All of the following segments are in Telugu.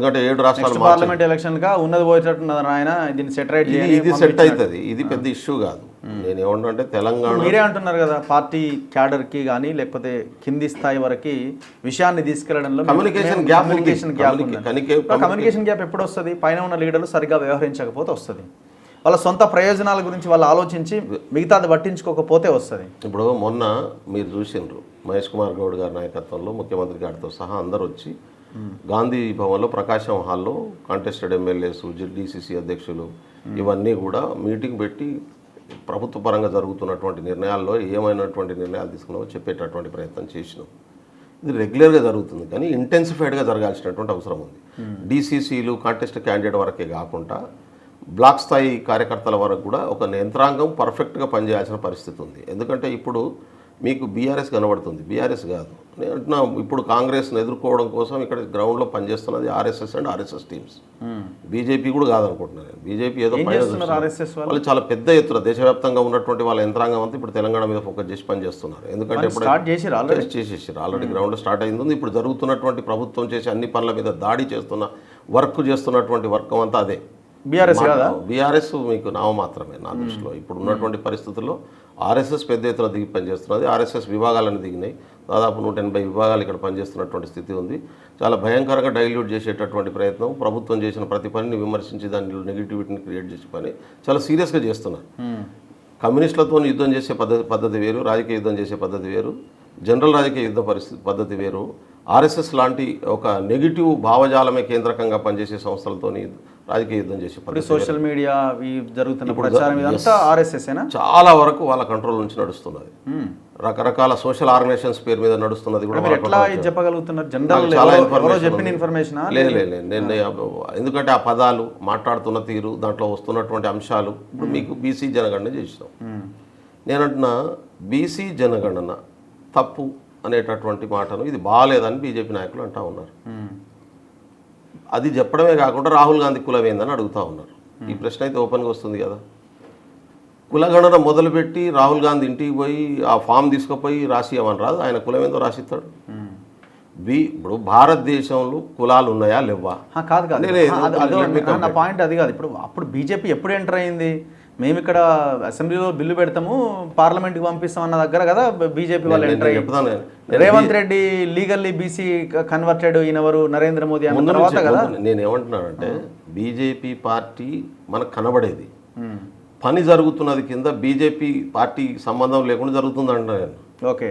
ఎందుకంటే 7 రాష్ట్రాలు పార్లమెంట్ ఎలక్షన్ గా ఉన్నది పోయేటట్టున్నది ఆయన, దీన్ని సెటరేట్ చేయాలి, ఇది సెట్ అవుతుంది. ఇది పెద్ద ఇష్యూ కాదు. నేను ఏమంటే తెలంగాణ మీరే అంటున్నారు కదా, పార్టీ క్యాడర్ కి కానీ లేకపోతే కింది స్థాయి వరకు విషయాన్ని తీసుకెళ్లడంలో కమ్యూనికేషన్ గ్యాప్ ఎప్పుడు వస్తుంది? పైన ఉన్న లీడర్లు సరిగ్గా వ్యవహరించకపోతే వస్తుంది. వాళ్ళ సొంత ప్రయోజనాల గురించి వాళ్ళు ఆలోచించి మిగతాది పట్టించుకోకపోతే వస్తుంది. ఇప్పుడు మొన్న మీరు చూసిండ్రు, మహేష్ కుమార్ గౌడ్ గారి నాయకత్వంలో ముఖ్యమంత్రి గారితో సహా అందరు వచ్చి గాంధీ భవన్లో ప్రకాశం హాల్లో కాంటెస్టెడ్ ఎమ్మెల్యేస్, డిసిసి అధ్యక్షులు ఇవన్నీ కూడా మీటింగ్ పెట్టి ప్రభుత్వ పరంగా జరుగుతున్నటువంటి నిర్ణయాల్లో ఏమైనటువంటి నిర్ణయాలు తీసుకున్నావో చెప్పేటటువంటి ప్రయత్నం చేసినాం. ఇది రెగ్యులర్గా జరుగుతుంది, కానీ ఇంటెన్సిఫైడ్గా జరగాల్సినటువంటి అవసరం ఉంది. డిసిసిలు కాంటెస్ట్ క్యాండిడేట్ వరకే కాకుండా బ్లాక్ స్థాయి కార్యకర్తల వరకు కూడా ఒక యంత్రాంగం పర్ఫెక్ట్గా పనిచేయాల్సిన పరిస్థితి ఉంది. ఎందుకంటే ఇప్పుడు మీకు బీఆర్ఎస్ కనబడుతుంది, బీఆర్ఎస్ కాదు. నేను అంటున్నా, ఇప్పుడు కాంగ్రెస్ను ఎదుర్కోవడం కోసం ఇక్కడ గ్రౌండ్లో పనిచేస్తున్నది RSS and RSS teams. BJP కూడా కాదనుకుంటున్నాను నేను. బీజేపీ ఏదో వాళ్ళు చాలా పెద్ద ఎత్తున దేశవ్యాప్తంగా ఉన్నటువంటి వాళ్ళ యంత్రాంగం అంతా ఇప్పుడు తెలంగాణ మీద ఫోకస్ చేసి పనిచేస్తున్నారు. ఎందుకంటే చేసేసారు ఆల్రెడీ, గ్రౌండ్లో స్టార్ట్ అయింది. ఇప్పుడు జరుగుతున్నటువంటి ప్రభుత్వం చేసే అన్ని పనుల మీద దాడి చేస్తున్న వర్క్ చేస్తున్నటువంటి వర్క్ అంతా అదే. బీఆర్ఎస్ మీకు నామమాత్రమే నా దృష్టిలో. ఇప్పుడు ఉన్నటువంటి పరిస్థితుల్లో ఆర్ఎస్ఎస్ పెద్ద ఎత్తున దిగి పనిచేస్తున్నది. ఆర్ఎస్ఎస్ విభాగాలను దిగినాయి, దాదాపు 180 విభాగాలు ఇక్కడ పనిచేస్తున్నటువంటి స్థితి ఉంది. చాలా భయంకరంగా డైల్యూట్ చేసేటటువంటి ప్రయత్నం, ప్రభుత్వం చేసిన ప్రతి పనిని విమర్శించి దానిలో నెగిటివిటీని క్రియేట్ చేసే పని చాలా సీరియస్గా చేస్తున్నారు. కమ్యూనిస్టులతో యుద్ధం చేసే పద్ధతి వేరు, రాజకీయ యుద్ధం చేసే పద్ధతి వేరు, జనరల్ రాజకీయ యుద్ధ పద్ధతి వేరు. ఆర్ఎస్ఎస్ లాంటి ఒక నెగిటివ్ భావజాలమే కేంద్రకంగా పనిచేసే సంస్థలతో రాజకీయ యుద్ధం చేసే పద్ధతి. సోషల్ మీడియా జరుగుతున్న ప్రచారం ఇదంతా ఆర్ఎస్ఎస్ చాలా వరకు వాళ్ళ కంట్రోల్ నుంచి నడుస్తున్నది. రకరకాల సోషల్ ఆర్గనైజేషన్స్ పేరు మీద నడుస్తున్నది కూడా లేదు. నేను ఎందుకంటే ఆ పదాలు మాట్లాడుతున్న తీరు, దాంట్లో వస్తున్నటువంటి అంశాలు, ఇప్పుడు మీకు బీసీ జనగణన చేసినాం. నేనంటున్నా బీసీ జనగణన తప్పు అనేటటువంటి మాటను ఇది బాగాలేదని బీజేపీ నాయకులు అంటూ ఉన్నారు. అది చెప్పడమే కాకుండా రాహుల్ గాంధీ కులం ఏందని అడుగుతూ ఉన్నారు. ఈ ప్రశ్న అయితే ఓపెన్గా వస్తుంది కదా. కులగణన మొదలుపెట్టి రాహుల్ గాంధీ ఇంటికి పోయి ఆ ఫామ్ తీసుకుపోయి రాసియమని రాదు, ఆయన కులం ఏందో రాసిస్తాడు. ఇప్పుడు భారతదేశంలో కులాలు ఉన్నాయా లేవా? కాదు నా పాయింట్ అది కాదు. ఇప్పుడు అప్పుడు బీజేపీ ఎప్పుడు ఎంటర్ అయింది? మేము ఇక్కడ అసెంబ్లీలో బిల్లు పెడతాము, పార్లమెంట్కి పంపిస్తాం అన్న దగ్గర కదా బీజేపీ వాళ్ళు ఎంటర్ అయ్యి. Revanth Reddy legally BC converted అయినవారు నరేంద్ర మోదీ అన్న తర్వాత కదా. నేను ఏమంటున్నానంటే బీజేపీ పార్టీ మనకు కనబడేది, పని జరుగుతున్నది కింద బీజేపీ పార్టీ సంబంధం లేకుండా జరుగుతుంది అంటున్నా నేను. ఓకే,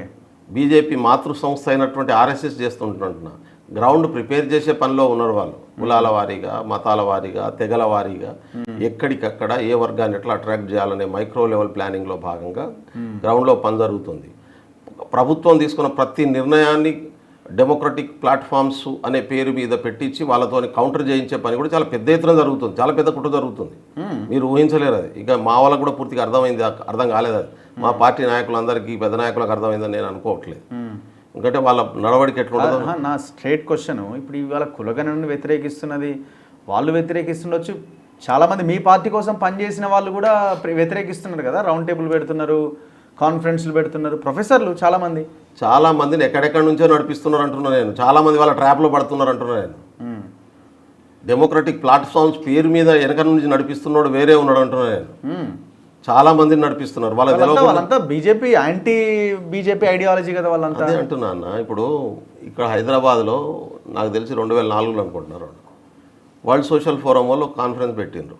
బీజేపీ మాతృ సంస్థ అయినటువంటి ఆర్ఎస్ఎస్ చేస్తుంటున్నా. గ్రౌండ్ ప్రిపేర్ చేసే పనిలో ఉన్నారు వాళ్ళు. కులాల వారీగా, మతాల వారీగా, తెగల వారీగా ఎక్కడికక్కడ ఏ వర్గాన్ని ఎట్లా అట్రాక్ట్ చేయాలనే మైక్రో లెవెల్ ప్లానింగ్లో భాగంగా గ్రౌండ్లో పని జరుగుతుంది. ప్రభుత్వం తీసుకున్న ప్రతి నిర్ణయాన్ని డెమోక్రటిక్ ప్లాట్ఫామ్స్ అనే పేరు మీద పెట్టించి వాళ్ళతో కౌంటర్ చేయించే పని కూడా చాలా పెద్ద ఎత్తున జరుగుతుంది, చాలా పెద్ద కుట్ర జరుగుతుంది. మీరు ఊహించలేరు అది. ఇక మా వాళ్ళకు కూడా పూర్తిగా అర్థం కాలేదు అది. మా పార్టీ నాయకులందరికీ, పెద్ద నాయకులకు అర్థమైందని నేను అనుకోవట్లేదు. ఎందుకంటే వాళ్ళ నడవడికి ఎట్లుంటుందో. నా స్ట్రైట్ క్వశ్చన్, ఇప్పుడు ఇవాళ కులగణను వ్యతిరేకిస్తున్నది వాళ్ళు వ్యతిరేకిస్తుండొచ్చు, చాలామంది మీ పార్టీ కోసం పనిచేసిన వాళ్ళు కూడా వ్యతిరేకిస్తున్నారు కదా. రౌండ్ టేబుల్ పెడుతున్నారు, కాన్ఫరెన్స్లు పెడుతున్నారు, ప్రొఫెసర్లు చాలామందిని ఎక్కడెక్కడి నుంచో నడిపిస్తున్నారు అంటున్నా నేను. చాలామంది వాళ్ళ ట్రాప్లో పడుతున్నారు అంటున్నా నేను. డెమోక్రటిక్ ప్లాట్ఫామ్స్ పేరు మీద వెనక నుంచి నడిపిస్తున్నాడు వేరే ఉన్నాడు అంటున్నా నేను. చాలా మందిని నడిపిస్తున్నారు. వాళ్ళంతా బీజేపీ యాంటీ బీజేపీ ఐడియాలజీ కదా వాళ్ళంతా. అదే అంటున్నా అన్న. ఇప్పుడు ఇక్కడ హైదరాబాద్లో నాకు తెలిసి 2004లో అనుకుంటున్నారు వరల్డ్ సోషల్ ఫోరం వాళ్ళు కాన్ఫరెన్స్ పెట్టిండ్రు.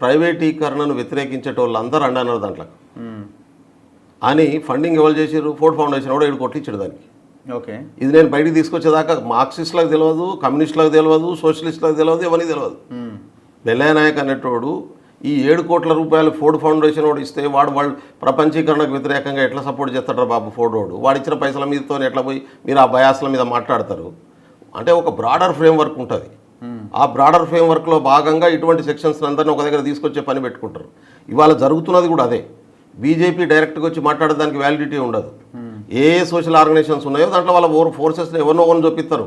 ప్రైవేటీకరణను వ్యతిరేకించేటోళ్ళు అందరూ అన్నారు దాంట్లో అని. ఫండింగ్ ఎవరు చేసారు? ఫోర్డ్ ఫౌండేషన్ కూడా 7 కోట్లు ఇచ్చాడు దానికి. ఓకే, ఇది నేను బయటికి తీసుకొచ్చేదాకా మార్క్సిస్టులకు తెలియదు, కమ్యూనిస్టులకు తెలియదు, సోషలిస్టులకు తెలియదు, ఎవరికి తెలియదు. వెల్లయ్య నాయక్ అనేటోడు ఈ 7 కోట్ల రూపాయలు ఫోర్డ్ ఫౌండేషన్ వాడు ఇస్తే వాడు ప్రపంచీకరణకు వ్యతిరేకంగా ఎట్లా సపోర్ట్ చేస్తాడు బాబు ఫోర్డ్ వాడు? వాడు ఇచ్చిన పైసల మీదతో ఎట్లా పోయి మీరు ఆ బయాస్ల మీద మాట్లాడతారు? అంటే ఒక బ్రాడర్ ఫ్రేమ్వర్క్ ఉంటుంది. ఆ బ్రాడర్ ఫ్రేమ్వర్క్లో భాగంగా ఇటువంటి సెక్షన్స్ అందరినీ ఒక దగ్గర తీసుకొచ్చే పని పెట్టుకుంటారు. ఇవాళ జరుగుతున్నది కూడా అదే. బీజేపీ డైరెక్ట్గా వచ్చి మాట్లాడడానికి వ్యాలిడిటీ ఉండదు. ఏ సోషల్ ఆర్గనైజేషన్స్ ఉన్నాయో దాంట్లో వాళ్ళ ఫోర్సెస్ని ఎవరినో ఒకరిని చూపిస్తారు.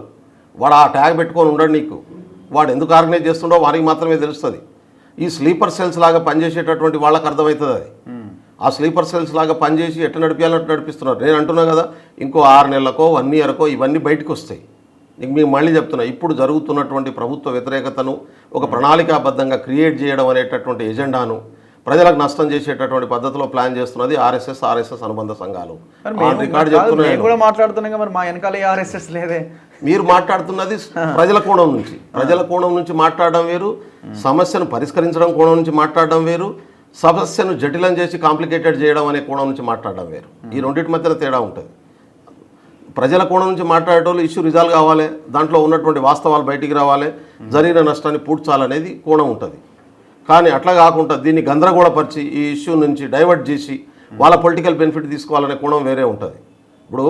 వాడు ఆ ట్యాగ్ పెట్టుకొని ఉండడు. నీకు వాడు ఎందుకు ఆర్గనైజ్ చేస్తుండో వారికి మాత్రమే తెలుస్తుంది. ఈ స్లీపర్ సెల్స్ లాగా పనిచేసేటటువంటి వాళ్ళకి అర్థమవుతుంది అది. ఆ స్లీపర్ సెల్స్ లాగా పనిచేసి ఎట్లా నడిపించాలంటే నడిపిస్తున్నారు. నేను అంటున్నా కదా, ఇంకో 6 నెలలకో 1 ఇయర్కో ఇవన్నీ బయటకు వస్తాయి. ఇంక మీకు మళ్ళీ చెప్తున్నా, ఇప్పుడు జరుగుతున్నటువంటి ప్రభుత్వ వ్యతిరేకతను ఒక ప్రణాళికాబద్ధంగా క్రియేట్ చేయడం అనేటటువంటి ఎజెండాను ప్రజలకు నష్టం చేసేటటువంటి పద్ధతిలో ప్లాన్ చేస్తున్నది ఆర్ఎస్ఎస్ అనుబంధ సంఘాలు. రికార్డు చెప్తున్నాను, మేము కూడా మాట్లాడుతున్నాం, మరి మా వెనకాల ఆర్ఎస్ఎస్ లేదే. మీరు మాట్లాడుతున్నది ప్రజల కోణం నుంచి మాట్లాడడం వేరు, సమస్యను పరిష్కరించడం కోణం నుంచి మాట్లాడడం వేరు, సమస్యను జటిలం చేసి కాంప్లికేటెడ్ చేయడం అనే కోణం నుంచి మాట్లాడడం వేరు. ఈ రెండింటి మధ్యన తేడా ఉంటుంది. ప్రజల కోణం నుంచి మాట్లాడేటోళ్ళు ఇష్యూ రిజాల్వ్ కావాలి, దాంట్లో ఉన్నటువంటి వాస్తవాలు బయటికి రావాలి, జరిగిన నష్టాన్ని పూడ్చాలనేది కోణం ఉంటుంది. కానీ అట్లా కాకుండా దీన్ని గందరగోళపరిచి ఈ ఇష్యూ నుంచి డైవర్ట్ చేసి వాళ్ళ పొలిటికల్ బెనిఫిట్ తీసుకోవాలనే కోణం వేరే ఉంటుంది. ఇప్పుడు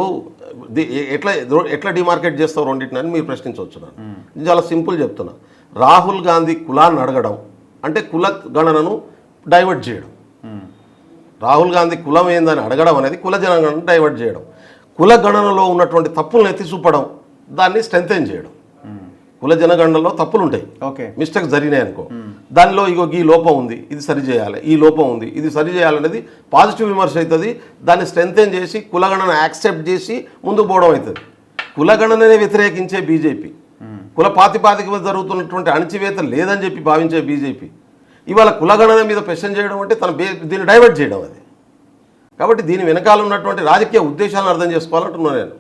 ఎట్లా డిమార్కెట్ చేస్తావు రెండింటిని అని మీరు ప్రశ్నించవచ్చు. నేను చాలా సింపుల్ చెప్తున్నా. రాహుల్ గాంధీ కులాన్ని అడగడం అంటే కుల గణనను డైవర్ట్ చేయడం. రాహుల్ గాంధీ కులం ఏందని అడగడం అనేది కుల జనగణను డైవర్ట్ చేయడం. కుల గణనలో ఉన్నటువంటి తప్పులను ఎత్తి చూపడం, దాన్ని స్ట్రెంథెన్ చేయడం. కుల జనగణనలో తప్పులు ఉంటాయి, ఓకే, మిస్టేక్స్ జరిగినాయి అనుకో, దానిలో ఇగో ఈ లోపం ఉంది, ఇది సరి చేయాలి, ఈ లోపం ఉంది, ఇది సరి చేయాలనేది పాజిటివ్ విమర్శ అవుతుంది. దాన్ని స్ట్రెంథెన్ చేసి కులగణన యాక్సెప్ట్ చేసి ముందుకు పోవడం అవుతుంది. కులగణననే వ్యతిరేకించే బీజేపీ, కుల ప్రాతిపాదిక మీద జరుగుతున్నటువంటి అణచివేత లేదని చెప్పి భావించే బీజేపీ ఇవాళ కులగణన మీద క్వశ్చన్ చేయడం అంటే దీన్ని డైవర్ట్ చేయడం అది. కాబట్టి దీని వెనకాల ఉన్నటువంటి రాజకీయ ఉద్దేశాలను అర్థం చేసుకోవాలంటున్నాను నేను.